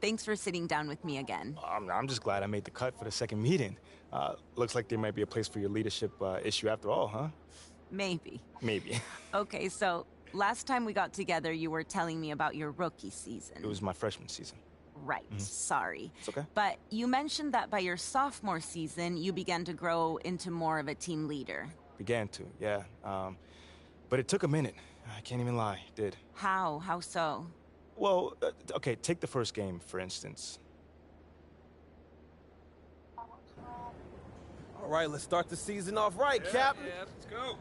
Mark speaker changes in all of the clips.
Speaker 1: Thanks for sitting down with me again.
Speaker 2: I'm just glad I made the cut for the second meeting. Looks like there might be a place for your leadership issue after all, huh?
Speaker 1: Maybe.
Speaker 2: Maybe.
Speaker 1: Okay, so last time we got together, you were telling me about your rookie season.
Speaker 2: It was my freshman season.
Speaker 1: Right, sorry.
Speaker 2: It's okay.
Speaker 1: But you mentioned that by your sophomore season, you began to grow into more of a team leader.
Speaker 2: Began to, yeah. But it took a minute. I can't even lie, it did.
Speaker 1: How? How so?
Speaker 2: Well, okay, take the first game, for instance.
Speaker 3: All right, let's start the season off right, Captain.
Speaker 4: Yeah, let's go.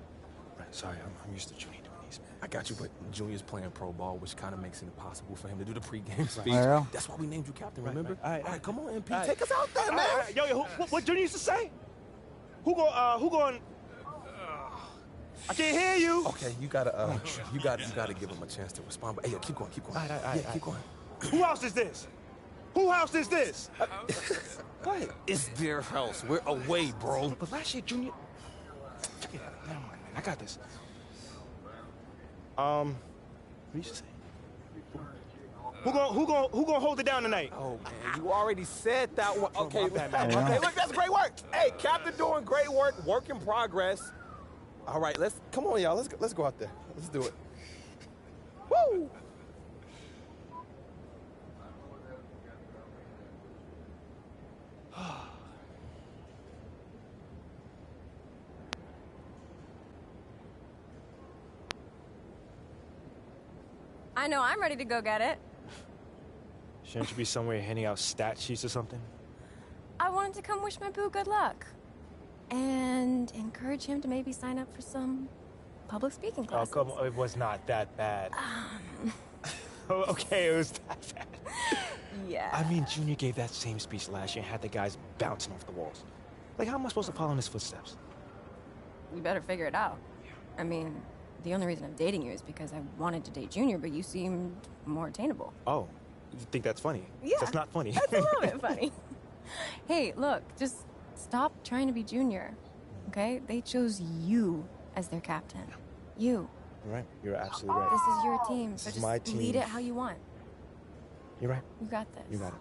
Speaker 2: Right, sorry, I'm used to Junior doing these, man.
Speaker 3: I got you, but Junior's playing pro ball, which kind of makes it impossible for him to do the pregame speech.
Speaker 5: Yeah.
Speaker 3: That's why we named you captain, remember?
Speaker 2: Right. All right,
Speaker 3: Come on, MP, take us out there, man.
Speaker 2: Yo, what Junior used to say? Who going? I can't hear you.
Speaker 3: Okay, you gotta give him a chance to respond. But hey, keep going.
Speaker 2: All right.
Speaker 3: Keep going.
Speaker 2: Who house is this? Who house is this?
Speaker 3: Go ahead. It's their house. We're away, bro.
Speaker 2: But last year, Junior. Never mind, man. I got this. What did you say? Who gonna hold it down tonight?
Speaker 3: Oh man, you already said that one. Okay,
Speaker 2: my bad, man.
Speaker 3: Okay, look, that's great work. Hey, Captain, doing great work. Work in progress. All right, come on, y'all. Let's go out there. Let's do it. Woo!
Speaker 6: I know I'm ready to go get it.
Speaker 2: Shouldn't you be somewhere handing out stat sheets or something?
Speaker 6: I wanted to come wish my boo good luck. And encourage him to maybe sign up for some public speaking classes.
Speaker 2: Oh, come on. It was not that bad. Okay, it was that bad.
Speaker 6: Yeah.
Speaker 2: I mean, Junior gave that same speech last year and had the guys bouncing off the walls. Like, how am I supposed to follow in his footsteps?
Speaker 6: You better figure it out. I mean, the only reason I'm dating you is because I wanted to date Junior, but you seemed more attainable.
Speaker 2: Oh, you think that's funny?
Speaker 6: Yeah.
Speaker 2: That's not funny.
Speaker 6: That's a little bit funny. Hey, look, just stop trying to be Junior, okay? They chose you as their captain. You.
Speaker 2: You're right. You're absolutely right.
Speaker 6: This is your team, so
Speaker 2: This is
Speaker 6: just
Speaker 2: my team.
Speaker 6: lead it how you want.
Speaker 2: You're right.
Speaker 6: You got this.
Speaker 2: You got it.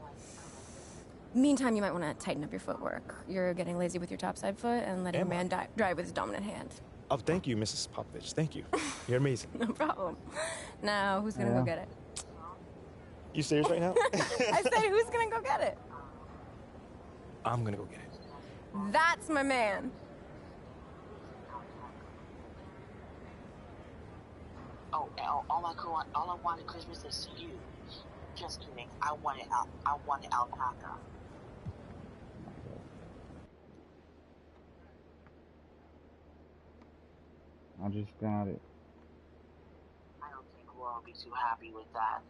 Speaker 6: Meantime, you might want to tighten up your footwork. You're getting lazy with your topside foot and letting a man drive with his dominant hand.
Speaker 2: Oh, thank you, Mrs. Popovich. Thank you. You're amazing.
Speaker 6: No problem. Now, who's gonna go get it?
Speaker 2: You serious right now?
Speaker 6: I said, who's gonna go get it?
Speaker 2: I'm gonna go get it.
Speaker 6: That's my man.
Speaker 7: Oh, all I wanted Christmas is you. Just kidding. I wanted alpaca.
Speaker 5: I just got it.
Speaker 7: I don't think we'll all be too happy with that.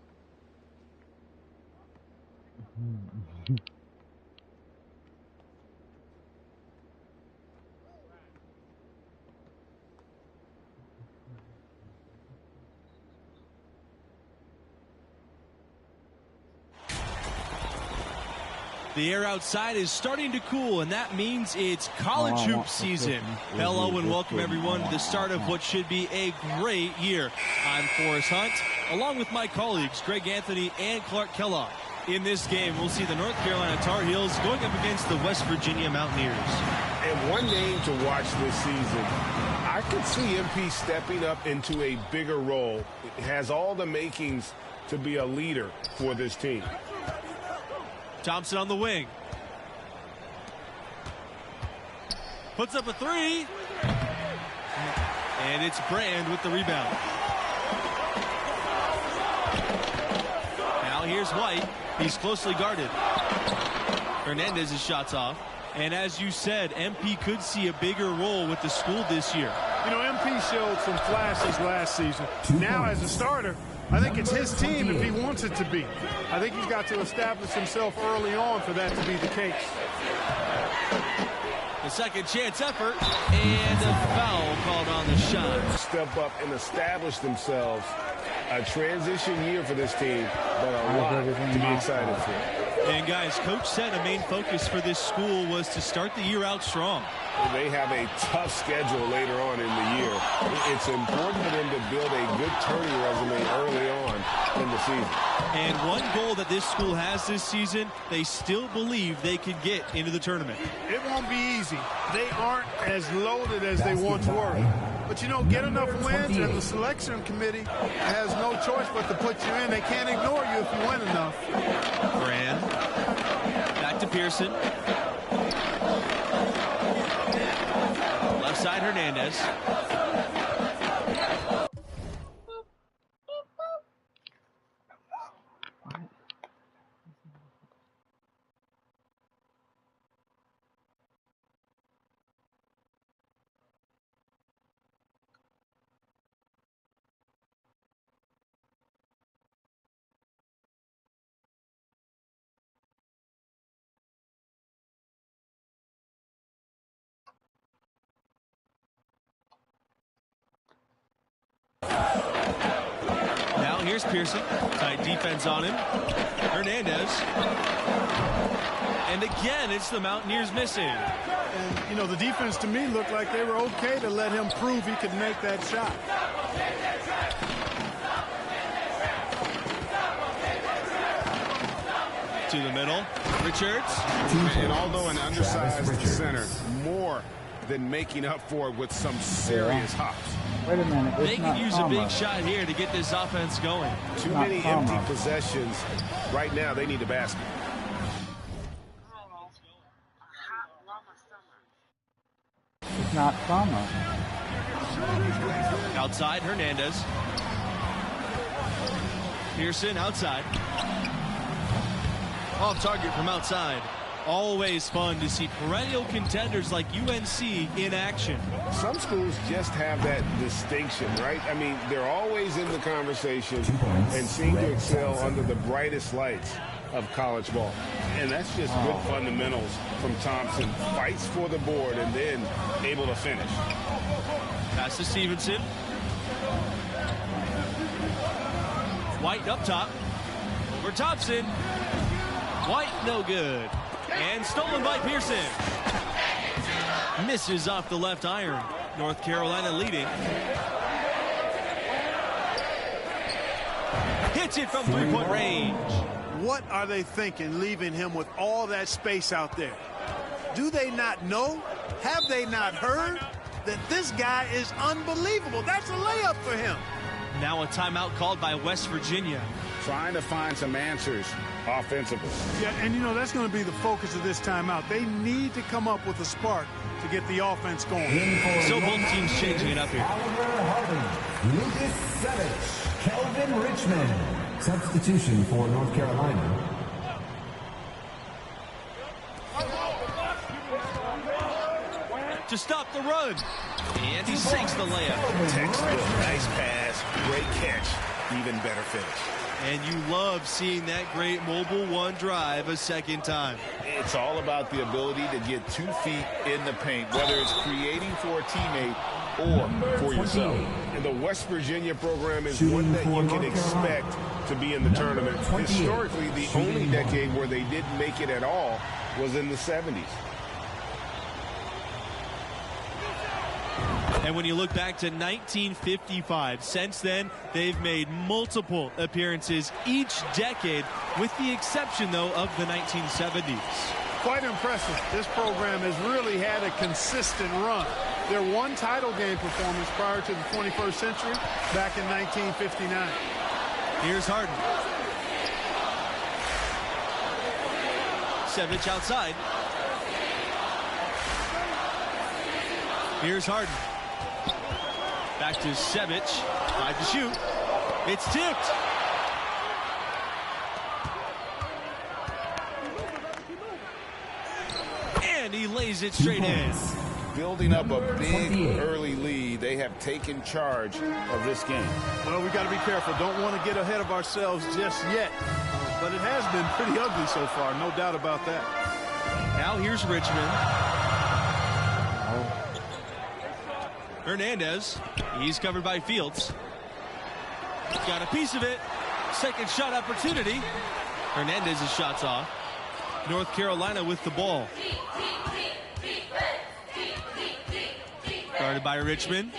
Speaker 4: The air outside is starting to cool, and that means it's college hoop season. Hello and welcome everyone to the start of what should be a great year. I'm Forrest Hunt, along with my colleagues Greg Anthony and Clark Kellogg. In this game, we'll see the North Carolina Tar Heels going up against the West Virginia Mountaineers.
Speaker 8: And one name to watch this season, I could see MP stepping up into a bigger role. It has all the makings to be a leader for this team.
Speaker 4: Thompson on the wing. Puts up a three. And it's Brand with the rebound. Now here's White. He's closely guarded. Hernandez's shot's off. And as you said, MP could see a bigger role with the school this year.
Speaker 9: You know, MP showed some flashes last season. Now as a starter, I think it's his team if he wants it to be. I think he's got to establish himself early on for that to be the case.
Speaker 4: The second chance effort, and a foul called on the shot.
Speaker 8: Step up and establish themselves. A transition year for this team, but a lot to be excited for.
Speaker 4: And guys, Coach said a main focus for this school was to start the year out strong.
Speaker 8: They have a tough schedule later on in the year. It's important for them to build a good turning resume early on in the season.
Speaker 4: And one goal that this school has this season, they still believe they can get into the tournament.
Speaker 9: It won't be easy. They aren't as loaded as they once were. But, you know, get enough wins, and the selection committee has no choice but to put you in. They can't ignore you if you win enough.
Speaker 4: Graham. Back to Pearson. Left side, Hernandez. Now here's Pearson. Tight defense on him. Hernandez. And again, it's the Mountaineers missing.
Speaker 9: And, you know, the defense to me looked like they were okay to let him prove he could make that shot.
Speaker 4: To the middle. Richards.
Speaker 8: And although an undersized center, more than making up for it with some serious hops.
Speaker 5: Wait a minute.
Speaker 4: They could use a big shot here to get this offense going.
Speaker 8: Too many empty possessions. Right now, they need the basket.
Speaker 5: It's not summer.
Speaker 4: Outside, Hernandez. Pearson outside. Off target from outside. Always fun to see perennial contenders like UNC in action.
Speaker 8: Some schools just have that distinction, right? I mean, they're always in the conversation and seem to excel under the brightest lights of college ball. And that's just good fundamentals from Thompson. Fights for the board and then able to finish.
Speaker 4: Pass to Stevenson. White up top. For Thompson. White, no good. And stolen by Pearson. Misses off the left iron. North Carolina leading. Hits it from three-point range.
Speaker 9: What are they thinking, leaving him with all that space out there? Do they not know? Have they not heard that this guy is unbelievable? That's a layup for him.
Speaker 4: Now a timeout called by West Virginia.
Speaker 8: Trying to find some answers offensively.
Speaker 9: Yeah, and you know, that's going to be the focus of this timeout. They need to come up with a spark to get the offense going.
Speaker 4: So both teams changing it up here.
Speaker 10: Oliver Harden, Lucas Savage, Kelvin Richmond. Substitution for North Carolina.
Speaker 4: To stop the run. And he sinks the layup.
Speaker 3: Textbook, nice pass, great catch, even better finish.
Speaker 4: And you love seeing that great mobile one drive a second time.
Speaker 11: It's all about the ability to get 2 feet in the paint, whether it's creating for a teammate or for yourself.
Speaker 8: And the West Virginia program is one that you can expect to be in the tournament. Historically, the only decade where they didn't make it at all was in the 70s.
Speaker 4: And when you look back to 1955, since then, they've made multiple appearances each decade, with the exception, though, of the 1970s.
Speaker 9: Quite impressive. This program has really had a consistent run. Their one title game performance prior to the 21st century back in 1959.
Speaker 4: Here's Harden. Savage outside. Here's Harden. Back to Savage. 5 to shoot. It's tipped. And he lays it straight in.
Speaker 11: Building up a big early lead, they have taken charge of this game.
Speaker 9: Well, we got to be careful. Don't want to get ahead of ourselves just yet. But it has been pretty ugly so far, no doubt about that.
Speaker 4: Now here's Richmond. Hernandez. He's covered by Fields. Got a piece of it. Second shot opportunity. Hernandez's shot's off. North Carolina with the ball. Guarded by Richmond.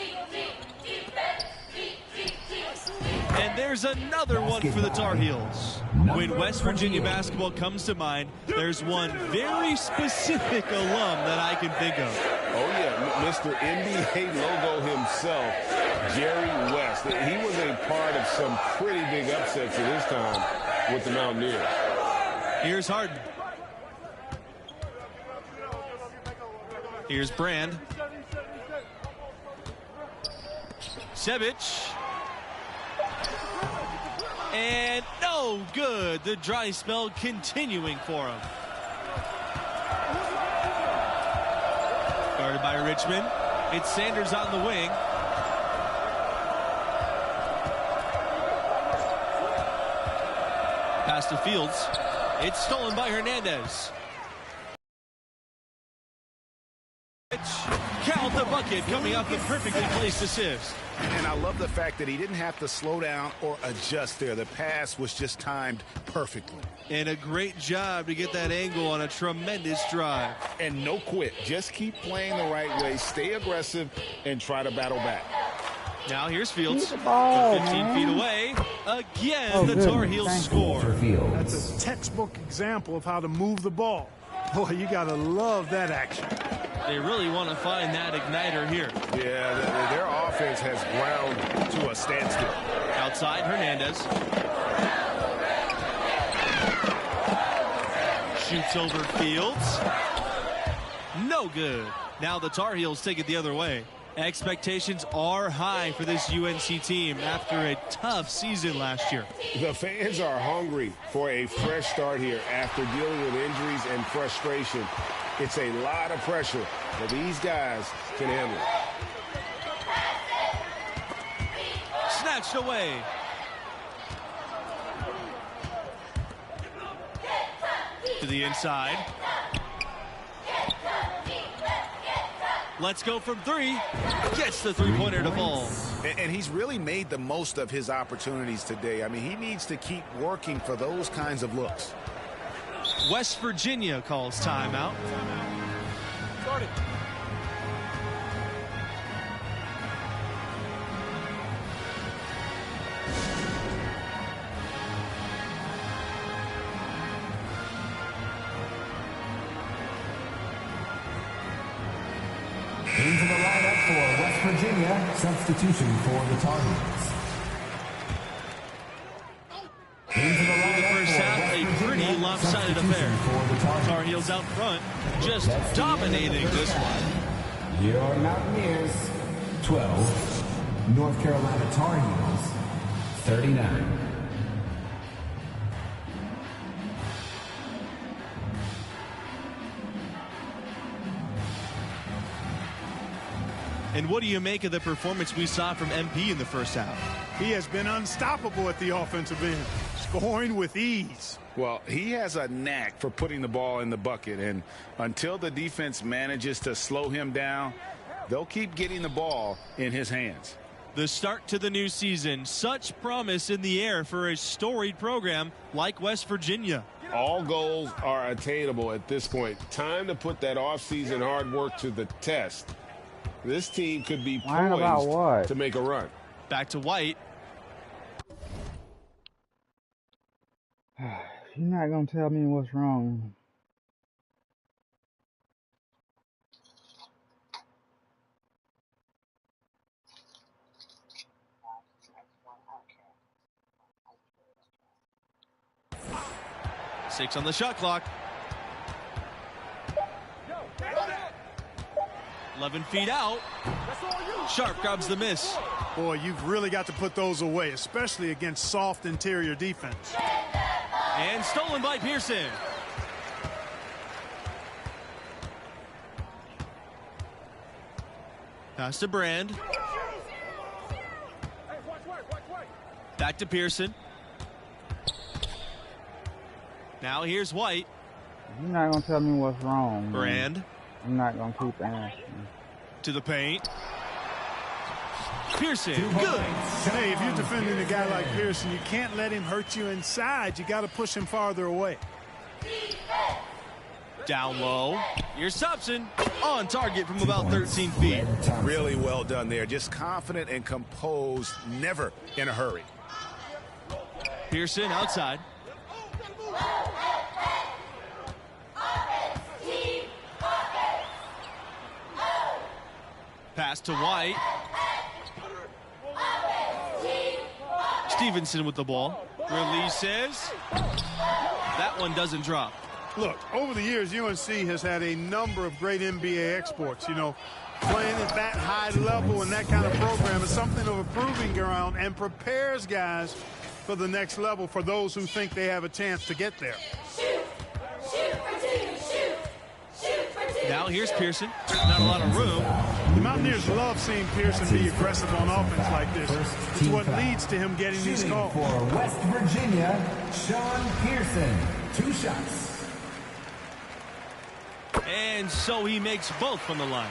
Speaker 4: And there's another one for the Tar Heels. When West Virginia basketball comes to mind, there's one very specific alum that I can think of.
Speaker 8: Oh, yeah, Mr. NBA logo himself, Jerry West. He was a part of some pretty big upsets at his time with the Mountaineers.
Speaker 4: Here's Harden. Here's Brand. Sevic. And no good. The dry spell continuing for him. Guarded by Richmond. It's Sanders on the wing. Pass to Fields. It's stolen by Hernandez. Count the bucket coming off the perfectly placed assist.
Speaker 11: And I love the fact that he didn't have to slow down or adjust there. The pass was just timed perfectly.
Speaker 4: And a great job to get that angle on a tremendous drive.
Speaker 11: And no quit. Just keep playing the right way, stay aggressive, and try to battle back.
Speaker 4: Now here's Fields.
Speaker 5: Ball,
Speaker 4: 15 feet away. Again, the Tar Heels score.
Speaker 9: That's a textbook example of how to move the ball. Boy, you got to love that action.
Speaker 4: They really want to find that igniter here.
Speaker 8: Yeah, their offense has ground to a standstill.
Speaker 4: Outside, Hernandez. Shoots over Fields. No good. Now the Tar Heels take it the other way. Expectations are high for this UNC team after a tough season last year.
Speaker 8: The fans are hungry for a fresh start here after dealing with injuries and frustration. It's a lot of pressure, but these guys can handle it.
Speaker 4: Snatched away. To the inside. Let's go from three. Gets the three-pointer to fall.
Speaker 11: And he's really made the most of his opportunities today. I mean, he needs to keep working for those kinds of looks.
Speaker 4: West Virginia calls timeout.
Speaker 3: Started.
Speaker 10: Into the lineup for West Virginia, substitution for the Tar Heels. Into the
Speaker 4: In the first half, a pretty lopsided affair. Tar Heels out front, just dominating this one.
Speaker 10: Your Mountaineers, 12. North Carolina Tar Heels, 39.
Speaker 4: And what do you make of the performance we saw from MP in the first half?
Speaker 9: He has been unstoppable at the offensive end, scoring with ease.
Speaker 11: Well, he has a knack for putting the ball in the bucket, and until the defense manages to slow him down, they'll keep getting the ball in his hands.
Speaker 4: The start to the new season, such promise in the air for a storied program like West Virginia.
Speaker 8: All goals are attainable at this point. Time to put that offseason hard work to the test. This team could be poised to make a run.
Speaker 4: Back to White.
Speaker 5: You're not going to tell me what's wrong.
Speaker 4: Six on the shot clock. 11 feet out. Sharp grabs the miss.
Speaker 9: Boy, you've really got to put those away, especially against soft interior defense.
Speaker 4: And stolen by Pearson. Pass to Brand. Back to Pearson. Now here's White.
Speaker 5: You're not going to tell me what's wrong.
Speaker 4: Brand.
Speaker 5: Man. I'm not going to keep asking.
Speaker 4: To the paint. Pearson, good.
Speaker 9: Hey, if you're defending a guy like Pearson, you can't let him hurt you inside. You got to push him farther away.
Speaker 4: Down low. Here's Thompson on target from about 13 feet.
Speaker 11: Really well done there. Just confident and composed, never in a hurry.
Speaker 4: Pearson outside. Pass to White. Stevenson with the ball. Releases. That one doesn't drop.
Speaker 9: Look, over the years, UNC has had a number of great NBA exports. You know, playing at that high level and that kind of program is something of a proving ground and prepares guys for the next level for those who think they have a chance to get there.
Speaker 4: Now here's Pearson. Not a lot of room.
Speaker 9: The Mountaineers love seeing Pearson be aggressive on offense like this. It's what leads to him getting these calls.
Speaker 10: For West Virginia, Sean Pearson. 2 shots.
Speaker 4: And so he makes both from the line.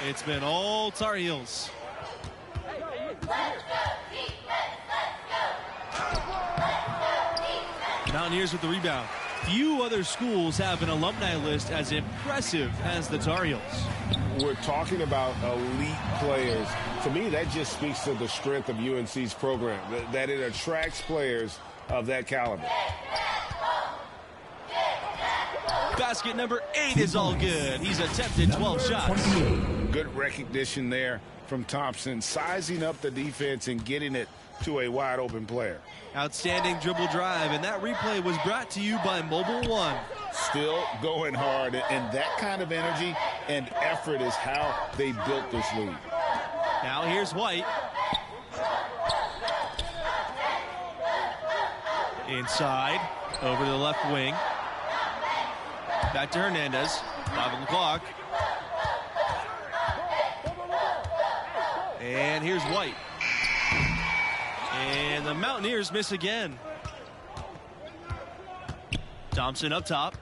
Speaker 4: It's been all Tar Heels. Mountaineers with the rebound. Few other schools have an alumni list as impressive as the Tar Heels.
Speaker 8: We're talking about elite players. To me, that just speaks to the strength of UNC's program, that it attracts players of that caliber.
Speaker 4: Basket number 8 is all good. He's attempted 12 shots.
Speaker 11: Good recognition there from Thompson, sizing up the defense and getting it to a wide open player.
Speaker 4: Outstanding dribble drive, and that replay was brought to you by Mobile One.
Speaker 11: Still going hard, and that kind of energy and effort is how they built this league.
Speaker 4: Now here's White. Inside, over to the left wing. Back to Hernandez. 5 on the clock. And here's White. And the Mountaineers miss again. Thompson up top.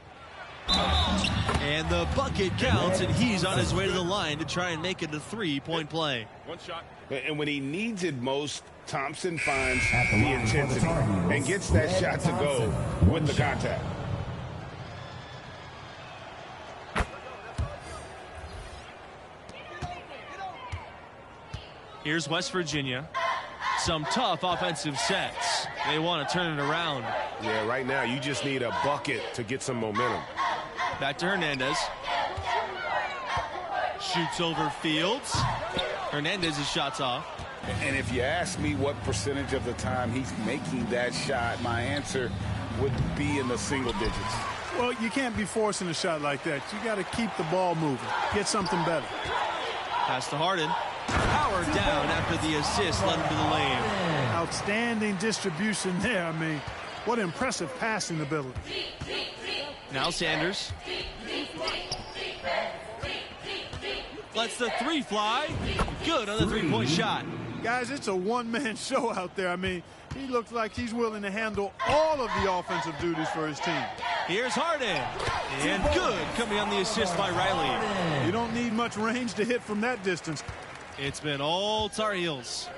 Speaker 4: And the bucket counts, and he's on his way to the line to try and make it a 3-point play.
Speaker 11: One shot. And when he needs it most, Thompson finds the intensity and gets that shot to go with the contact.
Speaker 4: Here's West Virginia. Some tough offensive sets. They want to turn it around.
Speaker 8: Yeah, right now you just need a bucket to get some momentum.
Speaker 4: Back to Hernandez. Shoots over Fields. Hernandez's shot's off.
Speaker 11: And if you ask me what percentage of the time he's making that shot, my answer would be in the single digits.
Speaker 9: Well, you can't be forcing a shot like that. You got to keep the ball moving. Get something better.
Speaker 4: Pass to Harden. Powered down after the assist led him to the lane.
Speaker 9: Outstanding distribution there. I mean, what impressive passing ability.
Speaker 4: Now Sanders. Lets the 3 fly. Good on the 3-point shot.
Speaker 9: Guys, it's a one-man show out there. I mean, he looks like he's willing to handle all of the offensive duties for his team.
Speaker 4: Here's Harden. And good coming on the assist by Riley.
Speaker 9: You don't need much range to hit from that distance.
Speaker 4: It's been all Tar Heels.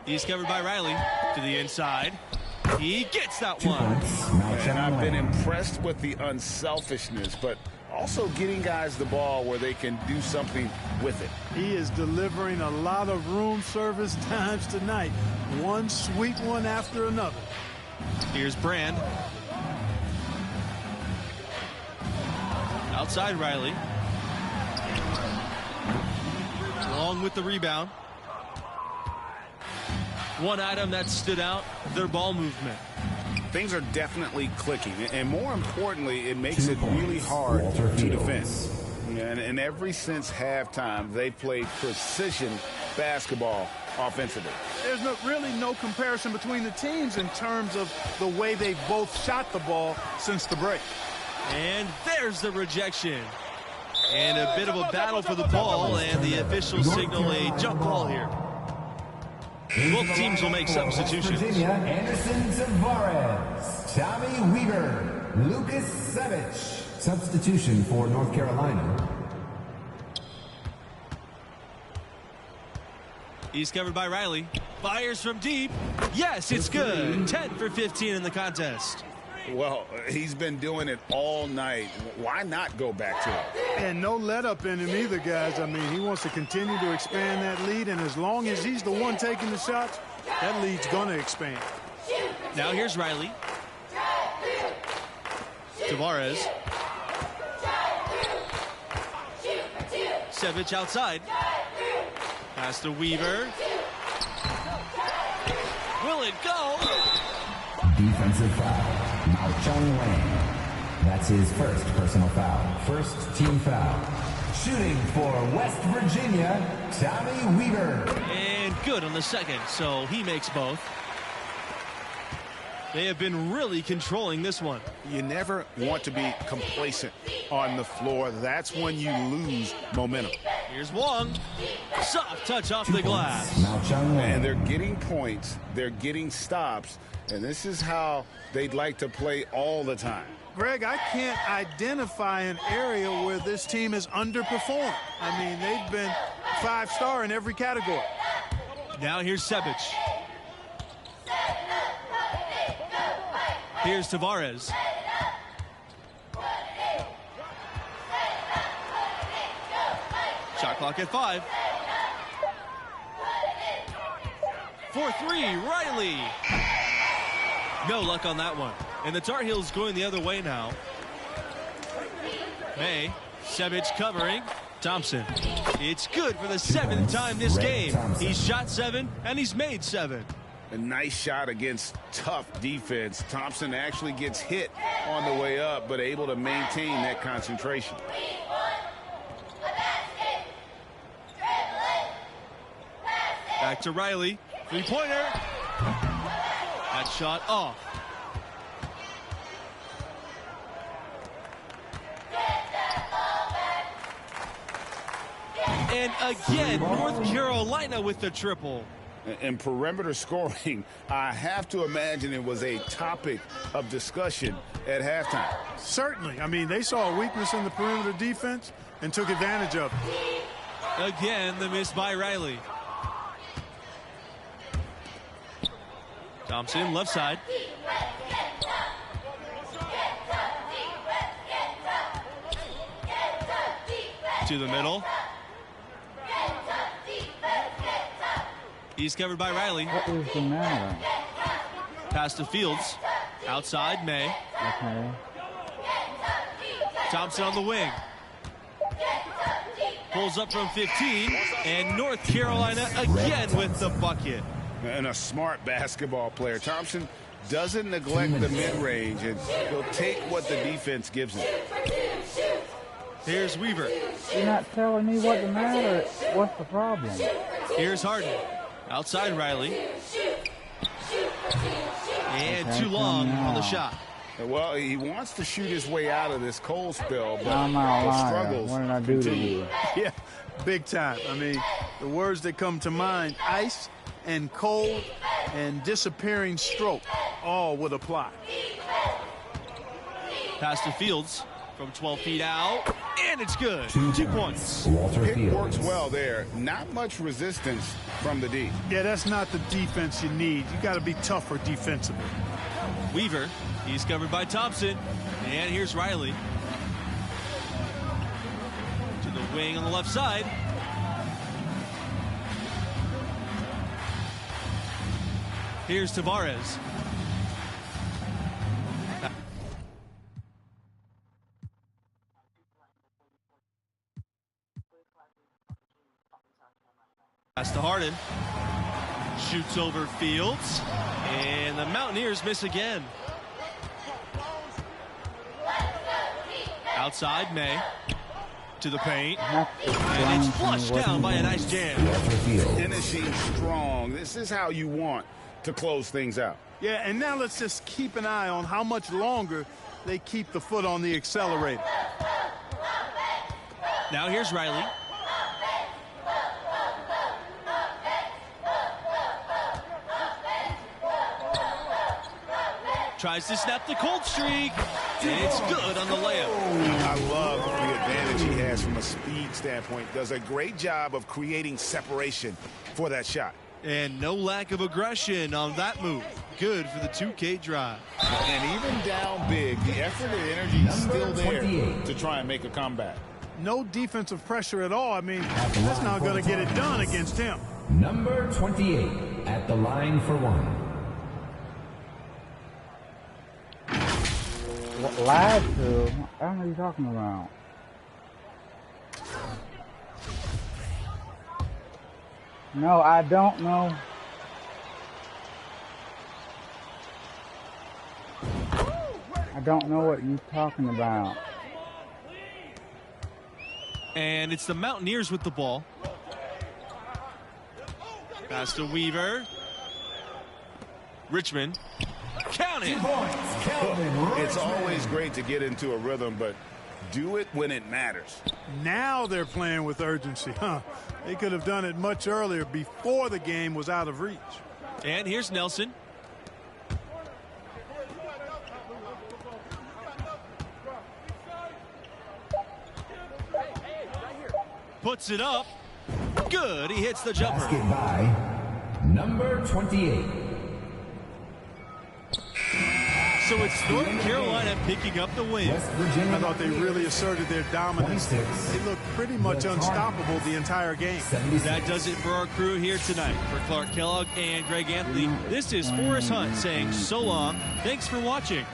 Speaker 4: He's covered by Riley to the inside. He gets that one.
Speaker 11: And I've been impressed with the unselfishness, but also getting guys the ball where they can do something with it.
Speaker 9: He is delivering a lot of room service times tonight. One sweet one after another.
Speaker 4: Here's Brand. Outside Riley. Along with the rebound. One item that stood out, their ball movement.
Speaker 11: Things are definitely clicking, and more importantly, it makes it really hard to defend. And ever since halftime, they played precision basketball offensively.
Speaker 9: There's really no comparison between the teams in terms of the way they both shot the ball since the break.
Speaker 4: And there's the rejection. And a bit of a battle for the ball, and the officials signal a jump ball here. Both teams will make substitutions.
Speaker 10: Virginia, Anderson Tavares, Tommy Weaver, Lucas Savage. Substitution for North Carolina.
Speaker 4: He's covered by Riley. Fires from deep. Yes, it's good. 10 for 15 in the contest.
Speaker 11: Well, he's been doing it all night. Why not go back to it?
Speaker 9: And no let up in him either, guys. I mean, he wants to continue to expand that lead, and as long as he's the one taking the shots, that lead's going to expand.
Speaker 4: Now here's Riley. Tavares. Sevic outside. Pass to Weaver. Will it go?
Speaker 10: Defensive foul. Mao Chung Wang. That's his first personal foul. First team foul. Shooting for West Virginia, Tommy Weaver.
Speaker 4: And good on the second, so he makes both. They have been really controlling this one.
Speaker 11: You never want to be complacent on the floor. That's when you lose momentum.
Speaker 4: Here's Wong. Soft touch off the glass.
Speaker 11: And they're getting points. They're getting stops. And this is how they'd like to play all the time.
Speaker 9: Greg, I can't identify an area where this team has underperformed. I mean, they've been 5-star in every category.
Speaker 4: Now here's Sebic. Here's Tavares. Shot clock at 5. 4-3, Riley. No luck on that one. And the Tar Heels going the other way now. May. Sebic covering. Thompson. It's good for the 7th time this game. He's shot 7 and he's made 7.
Speaker 11: A nice shot against tough defense. Thompson actually gets hit on the way up, but able to maintain that concentration.
Speaker 4: Back to Riley. 3-pointer. That shot off. And again, North Carolina with the triple.
Speaker 11: And perimeter scoring, I have to imagine it was a topic of discussion at halftime.
Speaker 9: Certainly. I mean, they saw a weakness in the perimeter defense and took advantage of it.
Speaker 4: Again, the miss by Riley. Thompson, left side. To the middle. He's covered by Riley.
Speaker 5: What is the matter?
Speaker 4: Pass to Fields. Outside, May.
Speaker 5: Okay.
Speaker 4: Thompson on the wing. Pulls up from 15. And North Carolina again with the bucket.
Speaker 11: And a smart basketball player. Thompson doesn't neglect the mid-range, and he'll take what the defense gives him.
Speaker 4: Here's Weaver.
Speaker 5: You're not telling me what the matter. What's the problem?
Speaker 4: Here's Harden. Outside Riley. And
Speaker 5: Okay,
Speaker 4: too long
Speaker 5: come
Speaker 4: on the
Speaker 5: now.
Speaker 4: shot.
Speaker 11: Well, he wants to shoot his way out of this cold spell, but
Speaker 5: I'm not
Speaker 11: the
Speaker 5: lying.
Speaker 11: struggles
Speaker 5: What did I do to
Speaker 11: continue.
Speaker 5: you?
Speaker 9: Yeah, big time. I mean, the words that come to mind, ice and cold and disappearing stroke, all would apply.
Speaker 4: Pass to Fields from 12 feet out. And it's good. 2 points.
Speaker 11: It works well there. Not much resistance from the D.
Speaker 9: Yeah, that's not the defense you need. You got to be tougher defensively.
Speaker 4: Weaver. He's covered by Thompson. And here's Riley. To the wing on the left side. Here's Tavares. Pass to Harden. Shoots over Fields. And the Mountaineers miss again. Outside, May. To the paint. And it's flushed down by a nice jam.
Speaker 11: Finishing strong. This is how you want to close things out.
Speaker 9: Yeah, and now let's just keep an eye on how much longer they keep the foot on the accelerator.
Speaker 4: Now here's Riley. Tries to snap the cold streak. And it's good on the layup.
Speaker 11: I love the advantage he has from a speed standpoint. Does a great job of creating separation for that shot.
Speaker 4: And no lack of aggression on that move. good for the 2K drive.
Speaker 11: And even down big, the effort and energy is still there to try and make a comeback.
Speaker 9: No defensive pressure at all. I mean, that's not going to get it done against him.
Speaker 10: Number 28 at the line for one.
Speaker 5: What, lied to? I don't know what you're talking about. No, I don't know. I don't know what you're talking about.
Speaker 4: And it's the Mountaineers with the ball. Pass to Weaver. Richmond. Count it.
Speaker 11: It's always great to get into a rhythm, but do it when it matters.
Speaker 9: Now they're playing with urgency, huh? They could have done it much earlier before the game was out of reach.
Speaker 4: And here's Nelson. Puts it up. Good. He hits the jumper.
Speaker 10: Basket by number 28.
Speaker 4: So it's North Carolina picking up the win.
Speaker 9: I thought they really asserted their dominance. They looked pretty much unstoppable the entire game.
Speaker 4: That does it for our crew here tonight. For Clark Kellogg and Greg Anthony, this is Forrest Hunt saying so long. Thanks for watching.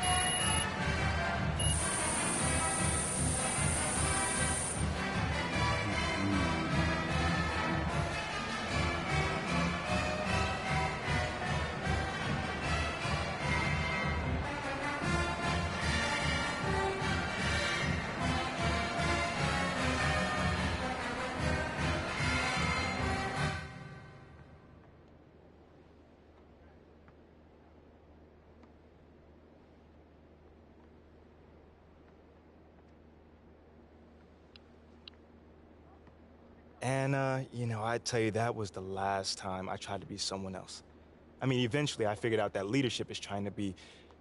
Speaker 2: And, you know, I tell you, that was the last time I tried to be someone else. I mean, eventually I figured out that leadership is trying to be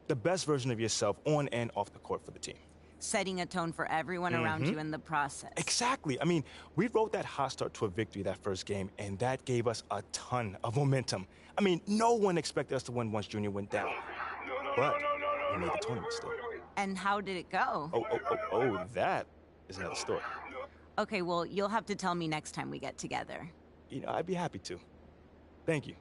Speaker 2: the best version of yourself on and off the court for the team.
Speaker 1: Setting a tone for everyone around you in the process.
Speaker 2: Exactly. I mean, we rode that hot start to a victory that first game, and that gave us a ton of momentum. I mean, no one expected us to win once Junior went down. But we made the tournament still.
Speaker 1: And how did it go?
Speaker 2: Oh, that is another story.
Speaker 1: Okay, well, you'll have to tell me next time we get together.
Speaker 2: You know, I'd be happy to. Thank you.